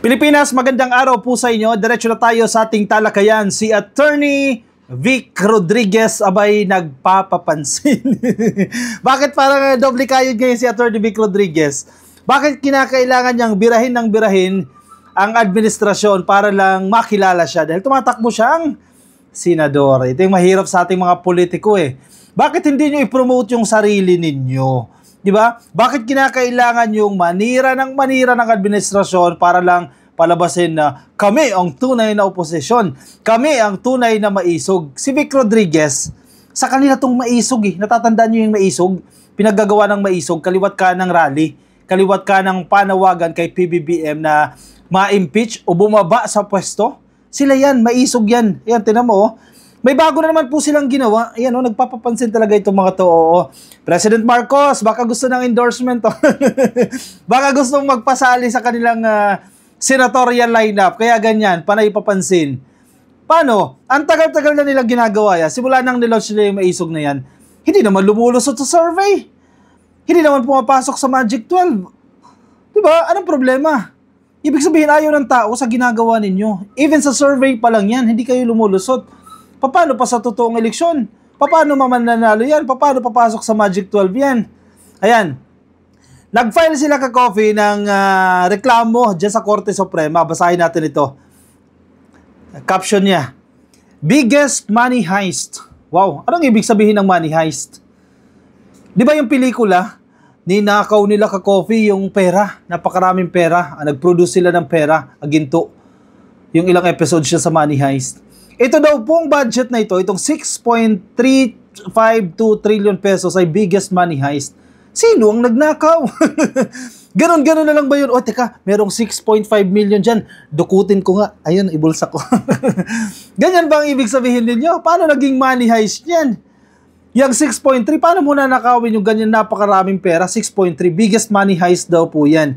Pilipinas, magandang araw po sa inyo. Diretso na tayo sa ating talakayan. Si Attorney Vic Rodriguez abay nagpapapansin. Bakit parang doble kayod ngayon si Attorney Vic Rodriguez? Bakit kinakailangan niyang birahin ng birahin ang administrasyon para lang makilala siya? Dahil tumatakbo siyang senador. Ito yung mahirap sa ating mga politiko eh. Bakit hindi niyo i-promote yung sarili ninyo? Di ba? Bakit kinakailangan yung manira ng administrasyon para lang palabasin na kami ang tunay na oposisyon, kami ang tunay na maisog? Si Vic Rodriguez, sa kanila tong maisog eh. Natatandaan niyo yung maisog? Pinaggagawa ng maisog, kaliwat ka ng rally, kaliwat ka ng panawagan kay PBBM na ma-impeach o bumaba sa pwesto. Sila yan, maisog yan. Yan, tinan mo oh. May bago na naman po silang ginawa. Ayan o, nagpapapansin talaga itong mga to. Oo. President Marcos, baka gusto ng endorsement to. Baka gustong magpasali sa kanilang senatorial lineup. Kaya ganyan, panay papansin. Paano? Ang tagal-tagal na nilang ginagawa yan. Simula nang nilaunch nila yung maisog na yan, hindi naman lumulusot sa survey. Hindi naman pumapasok sa Magic 12. Diba? Anong problema? Ibig sabihin, ayaw ng tao sa ginagawa ninyo. Even sa survey pa lang yan, hindi kayo lumulusot. Paano pa sa totoong eleksyon? Paano mamananalo yan? Paano papasok sa Magic 12 yan? Ayan. Nag-file sila ka-coffee ng reklamo dyan sa Korte Suprema. Basahin natin ito. Caption niya, biggest money heist. Wow, anong ibig sabihin ng money heist? Di ba yung pelikula, ninakaw nila ka-coffee yung pera, napakaraming pera. Nag-produce sila ng pera, aginto. Yung ilang episodes siya sa money heist. Ito daw pong budget na ito, itong 6.352 trillion pesos ay biggest money heist. Sino ang nagnakaw? Ganon na lang ba yun? O teka, merong 6.5 million dyan. Dukutin ko nga. Ayun, ibulsa ko. Ganyan ba ang ibig sabihin ninyo? Paano naging money heist yan? Yung 6.3, paano muna nakawin yung ganyan napakaraming pera? 6.3, biggest money heist daw po yan.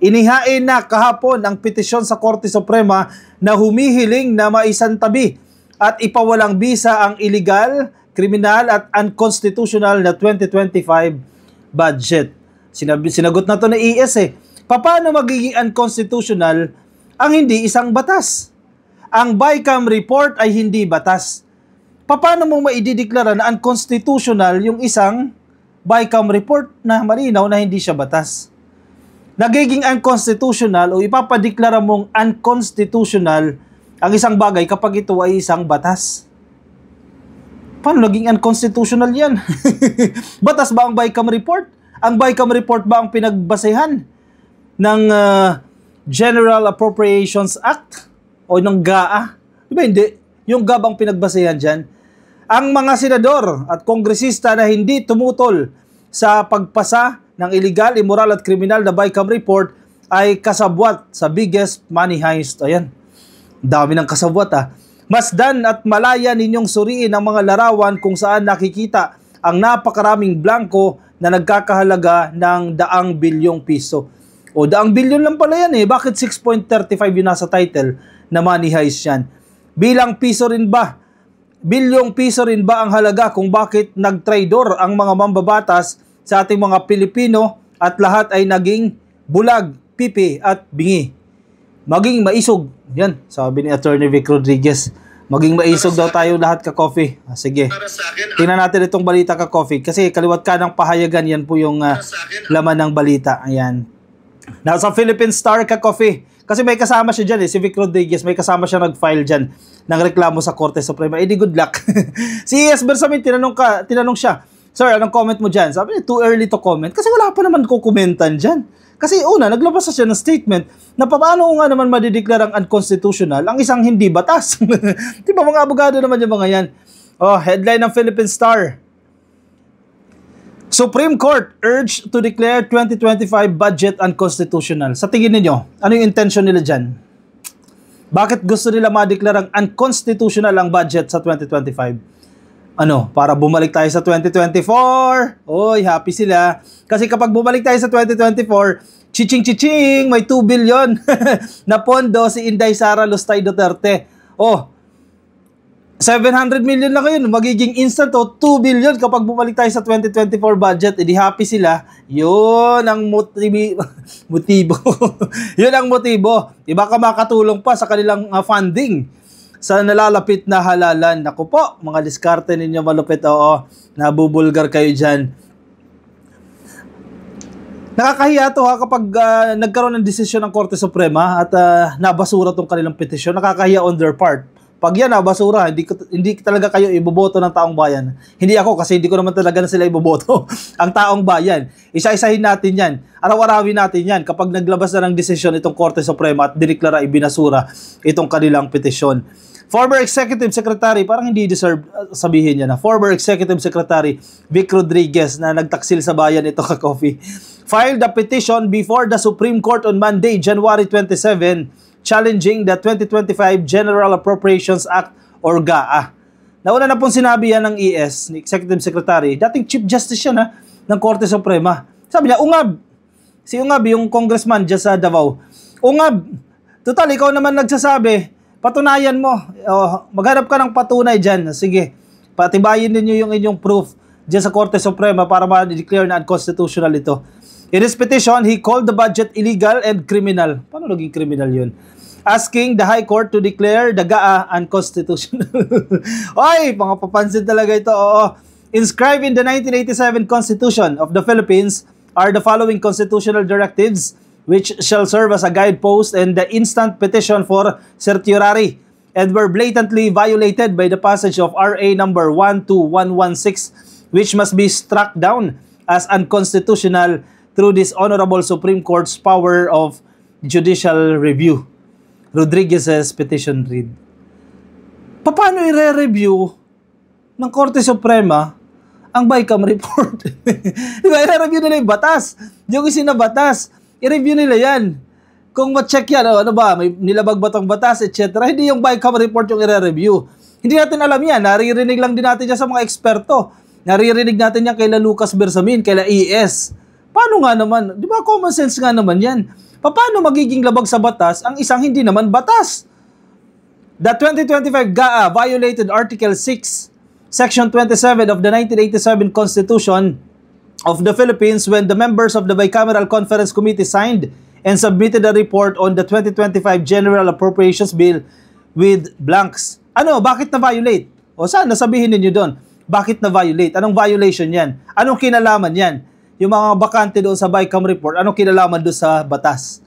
Inihain na kahapon ang petisyon sa Korte Suprema na humihiling na maisantabi at ipawalang bisa ang illegal, kriminal at unconstitutional na 2025 budget. Sinagot na to ng ES eh. Paano magiging unconstitutional ang hindi isang batas? Ang BICAM report ay hindi batas. Paano mo maidideklara na unconstitutional yung isang BICAM report na malinaw na hindi siya batas? Nagiging unconstitutional o ipapadeklara mong unconstitutional ang isang bagay kapag ito ay isang batas. Paano naging unconstitutional yan? Batas ba ang BICAM report? Ang BICAM report ba ang pinagbasehan ng General Appropriations Act o ng GAA? Diba hindi? Yung GAB ang pinagbasehan dyan. Ang mga senador at kongresista na hindi tumutol sa pagpasa ng illegal, immoral at kriminal na BICAM report ay kasabwat sa biggest money heist. Ayan, dami ng kasabwat ah. Masdan at malaya ninyong suriin ang mga larawan kung saan nakikita ang napakaraming blanco na nagkakahalaga ng daang bilyong piso. O daang bilyon lang pala yan eh. Bakit 6.35 yung nasa title na money heist yan? Bilang piso rin ba? Bilyong piso rin ba ang halaga kung bakit nagtraidor ang mga mambabatas sa ating mga Pilipino at lahat ay naging bulag, pipi at bingi? Maging maisog. Yan, sabi ni Attorney Vic Rodriguez. Maging maisog daw tayo lahat ka-coffee. Sige. Tingnan natin itong balita ka-coffee. Kasi kaliwat ka ng pahayagan, yan po yung laman ng balita. Ayan. Nasa Philippine Star ka-coffee. Kasi may kasama siya dyan eh. Si Vic Rodriguez, may kasama siya nag-file dyan ng reklamo sa Korte Suprema. Eh di good luck. Si E.S. Bersamin, tinanong siya, sir, anong comment mo dyan? Sabi niya, too early to comment. Kasi wala pa naman kukomentan dyan. Kasi una, naglabas na siya ng statement na paano nga naman madideklarang unconstitutional ang isang hindi batas. Di ba mga abogado naman yung mga yan? Oh, headline ng Philippine Star. Supreme Court urged to declare 2025 budget unconstitutional. Sa tingin niyo, ano yung intention nila dyan? Bakit gusto nila madeklarang unconstitutional ang budget sa 2025? Ano, para bumalik tayo sa 2024. Oy, happy sila. Kasi kapag bumalik tayo sa 2024, chiching, may 2 billion na pondo si Inday Sara Lustay Duterte. Oh, 700 million na kayo, magiging instant o 2 billion kapag bumalik tayo sa 2024 budget, edi happy sila. Yun ang motibo. Yun ang motibo. Iba ka makatulong pa sa kanilang funding sa nalalapit na halalan. Naku po, mga diskarte ninyo malupit, oo, nabubulgar kayo dyan. Nakakahiya to ha kapag nagkaroon ng desisyon ng Korte Suprema at nabasura tong kanilang petisyon. Nakakahiya on their part. Pag yan basura, hindi talaga kayo iboboto ng taong bayan. Hindi ako kasi hindi ko naman talaga na sila iboboto. Ang taong bayan. Isa-isahin natin yan. Araw-arawin natin yan kapag naglabas na ng desisyon itong Korte Suprema at diniklara ibinasura itong kanilang petisyon. Former Executive Secretary, parang hindi deserve sabihin niya na, former Executive Secretary Vic Rodriguez na nagtaksil sa bayan ito ka-coffee, filed a petition before the Supreme Court on Monday, January 27, challenging the 2025 General Appropriations Act or GAA. Nauna na pong sinabi yan ng ES, ni Executive Secretary, dating Chief Justice siya na ng Korte Suprema. Sabi niya, Ungab, si Ungab, yung congressman dyan sa Davao, Ungab, total, ikaw naman nagsasabi, patunayan mo, maghanap ka ng patunay dyan. Sige, patibayin ninyo yung inyong proof dyan sa Korte Suprema para ma-declare na unconstitutional ito. In his petition, he called the budget illegal and criminal. Paano naging criminal yun? Asking the High Court to declare the GAA unconstitutional. Oy, mga papansin talaga ito. Oo. Inscribed in the 1987 Constitution of the Philippines are the following constitutional directives which shall serve as a guidepost and the instant petition for certiorari and were blatantly violated by the passage of RA number 12116, which must be struck down as unconstitutional through this Honorable Supreme Court's power of judicial review. Rodriguez's petition read. Paano i-review ng Korte Suprema ang BICAM report? Diba, i-review nila yung batas. Yung isinabatas, i-review nila yan. Kung ma-check yan, ano ba, may nilabag ba tong batas, etc. Hindi yung BICAM report yung i-review. Hindi natin alam yan. Naririnig lang din natin yan sa mga eksperto. Naririnig natin yan kay Lucas Bersamin, kay ES. Paano nga naman? Di ba common sense nga naman yan? Paano magiging labag sa batas ang isang hindi naman batas? The 2025 GAA violated Article 6, Section 27 of the 1987 Constitution of the Philippines when the members of the Bicameral Conference Committee signed and submitted a report on the 2025 General Appropriations Bill with blanks. Ano? Bakit na-violate? O saan? Nasabihin ninyo doon. Bakit na-violate? Anong violation yan? Anong kinalaman yan? Yung mga bakante doon sa BICAM report, anong kinalaman doon sa batas?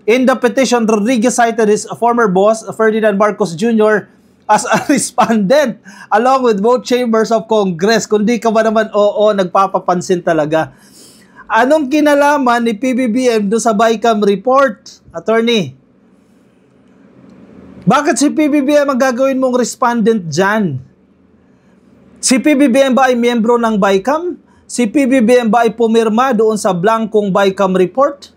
In the petition, Rodriguez cited his former boss, Ferdinand Marcos Jr., as a respondent along with both chambers of Congress. Kundi ka ba naman, oo, nagpapapansin talaga. Anong kinalaman ni PBBM doon sa BICAM report, attorney? Bakit si PBBM ang gagawin mong respondent dyan? Si PBBM ba ay miyembro ng BICAM? Si PBBM ba ay pumirma doon sa blankong BICAM report?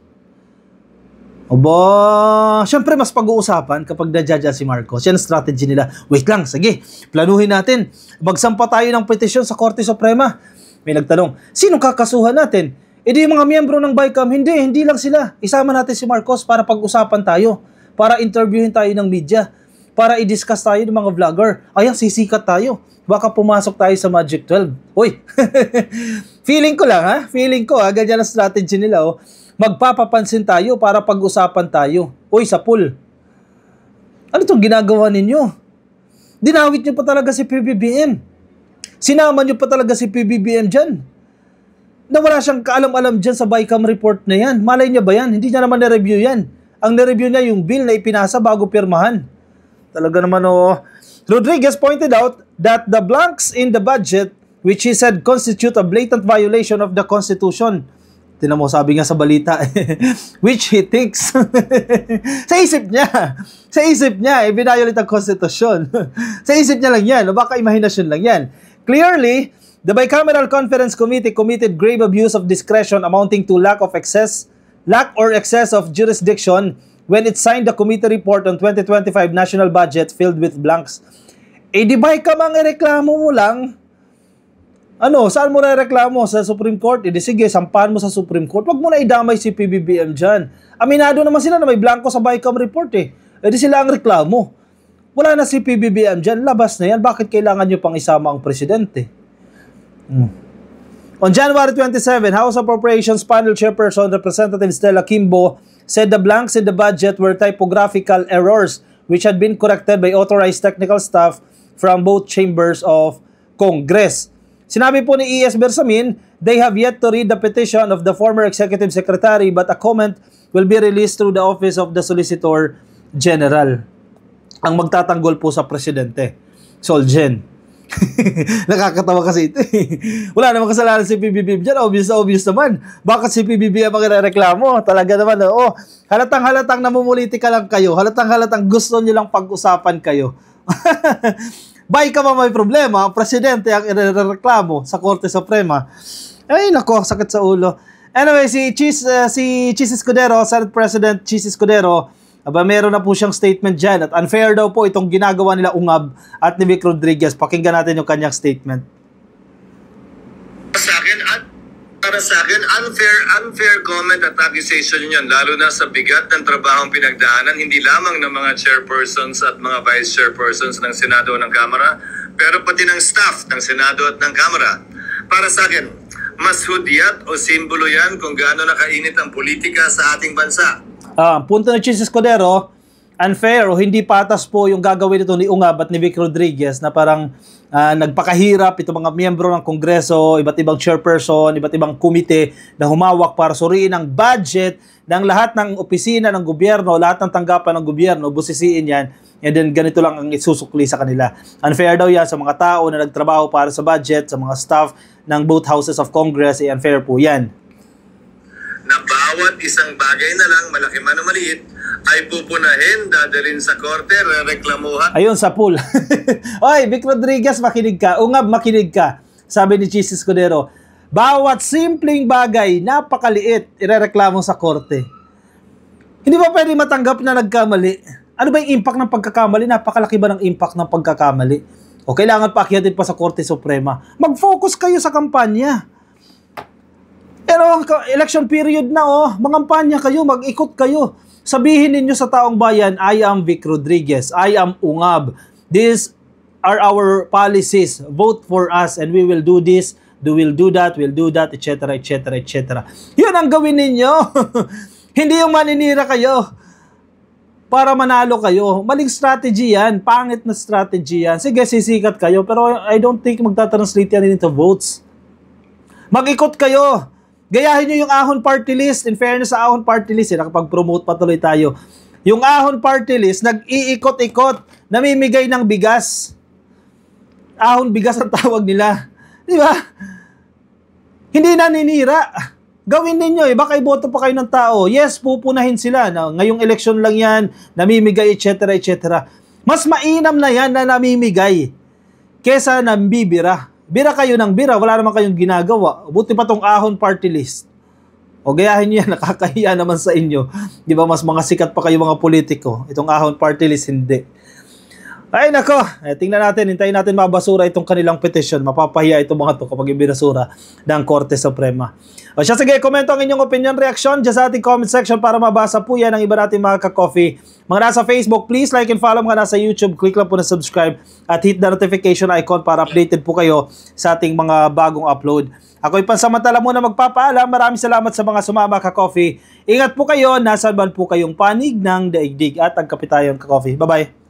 Aba, syempre mas pag-uusapan kapag nadjadya si Marcos. Yan ang strategy nila. Wait lang, sige, planuhin natin. Magsampa tayo ng petisyon sa Korte Suprema. May nagtanong, sinong kakasuhan natin? E di yung mga miyembro ng BICAM, hindi lang sila. Isama natin si Marcos para pag-usapan tayo. Para interviewin tayo ng media. Para i-discuss tayo ng mga vlogger. Ayan, sisikat tayo. Baka pumasok tayo sa Magic 12. Uy, feeling ko lang ha. Feeling ko ha. Ganyan ang strategy nila oh. Magpapapansin tayo para pag-usapan tayo. Uy, sa pool. Ano itong ginagawa ninyo? Dinawit nyo pa talaga si PBBM. Sinama nyo pa talaga si PBBM dyan. Na wala siyang kaalam-alam dyan sa BICAM report na yan. Malay niya ba yan? Hindi niya naman na-review yan. Ang na-review niya yung bill na ipinasa bago pirmahan. Talaga naman oh. Rodriguez pointed out that the blanks in the budget, which he said constitute a blatant violation of the Constitution. Tinan mo, sabi nga sa balita, which he thinks, sa isip niya, i-violate ang Constitution. Sa isip niya lang yan, o baka imahinasyon lang yan. Clearly, the Bicameral Conference Committee committed grave abuse of discretion amounting to lack or excess of jurisdiction when it signed the committee report on 2025 national budget filled with blanks. Eh di ba ka mang ireklamo mo lang? Ano, saan mo reklamo? Sa Supreme Court? Eh di sige, sampahan mo sa Supreme Court. Wag mo na idamay si PBBM dyan. Aminado naman sila na may blanco sa BICAM report eh. Eh di sila ang reklamo. Wala na si PBBM dyan, labas na yan. Bakit kailangan nyo pang isama ang presidente? On January 27, House Appropriations Panel Chairperson Representative Stella Kimbo said the blanks in the budget were typographical errors which had been corrected by authorized technical staff from both chambers of Congress. Sinabi po ni E.S. Bersamin, they have yet to read the petition of the former executive secretary but a comment will be released through the office of the Solicitor General. Ang magtatanggol po sa presidente, Solgen. Nakakatawa kasi ito. Wala namang kasalanan si PBBM dyan. Obvious naman. Bakit si PBBM ang irereklamo? Talaga naman, halatang-halatang namumulitika lang kayo. Halatang-halatang gusto nyo lang pag-usapan kayo. Bay ka ba may problema? Ang presidente ang irereklamo sa Korte Suprema. Ay, nako, sakit sa ulo. Anyway, si Chis Escudero, Senate President Chis Escudero, meron na po siyang statement dyan at unfair daw po itong ginagawa nila Ungab at ni Vic Rodriguez. Pakinggan natin yung kanyang statement. Para sa akin, unfair comment at accusation yan, lalo na sa bigat ng trabahong pinagdaanan, hindi lamang ng mga chairpersons at mga vice chairpersons ng Senado o ng Kamara, pero pati ng staff ng Senado at ng Kamara. Para sa akin, mas hudyat o simbolo yan kung gaano nakainit ang politika sa ating bansa. Punto na Chis Escudero, unfair o hindi patas po yung gagawin ito ni Ungab at ni Vic Rodriguez na parang nagpakahirap itong mga miyembro ng Kongreso, iba't ibang chairperson, iba't ibang komite na humawak para suriin ang budget ng lahat ng opisina ng gobyerno, lahat ng tanggapan ng gobyerno, busisiin yan, and then ganito lang ang isusukli sa kanila. Unfair daw yan sa mga tao na nagtrabaho para sa budget, sa mga staff ng both houses of Congress, unfair po yan. Na bawat isang bagay na lang, malaki man o maliit, ay pupunahin, dadalhin sa korte, reklamuhan. Ayun, sa pool. Oy, Vic Rodriguez, makinig ka. Ungab, makinig ka. Sabi ni Chis Escudero, bawat simpleng bagay, napakaliit, irereklamo sa korte. Hindi ba pwede matanggap na nagkamali? Ano ba yung impact ng pagkakamali? Napakalaki ba ng impact ng pagkakamali? O kailangan pa akyatin pa sa Korte Suprema? Mag-focus kayo sa kampanya. Pero election period na, mangampanya kayo, mag-ikot kayo. Sabihin ninyo sa taong bayan, I am Vic Rodriguez, I am Ungab. These are our policies. Vote for us and we will do this, we'll do that, etc., etc., etc. Yun ang gawin ninyo. Hindi yung maninira kayo para manalo kayo. Maling strategy yan. Pangit na strategy yan. Sige, sisikat kayo, pero I don't think magta-translate yan into votes. Mag-ikot kayo. Gayahin nyo yung Ahon Party List. In fairness sa Ahon Party List, nakapag-promote patuloy tayo. Yung Ahon Party List, nag-iikot-ikot, namimigay ng bigas. Ahon bigas ang tawag nila. Di ba? Hindi naninira. Gawin ninyo, baka iboto pa kayo ng tao. Yes, pupunahin sila. Ngayong eleksyon lang yan, namimigay, etc., etc. Mas mainam na yan na namimigay kesa nambibira. Bira kayo ng bira, wala naman kayong ginagawa. Buti pa tong Ahon Party List. O gayahin nyo yan, nakakahiya naman sa inyo. Di ba mas mga sikat pa kayo mga politiko. Itong Ahon Party List, hindi. Ay nako, tingnan natin, hintayin natin mabasura itong kanilang petition. Mapapahiya itong mga to kapag ibinasura ng Korte Suprema. O siya, sige, komento ang inyong opinion, reaction dyan sa ating comment section para mabasa po yan ang iba natin mga ka-coffee. Mga nasa Facebook, please like and follow. Mga nasa YouTube, click lang po na subscribe at hit the notification icon para updated po kayo sa ating mga bagong upload. Ako'y pansamantala muna magpapaalam. Maraming salamat sa mga sumama ka-coffee. Ingat po kayo, nasaan man po kayong panig ng daigdig at ang kapitayong ka-coffee. Bye-bye!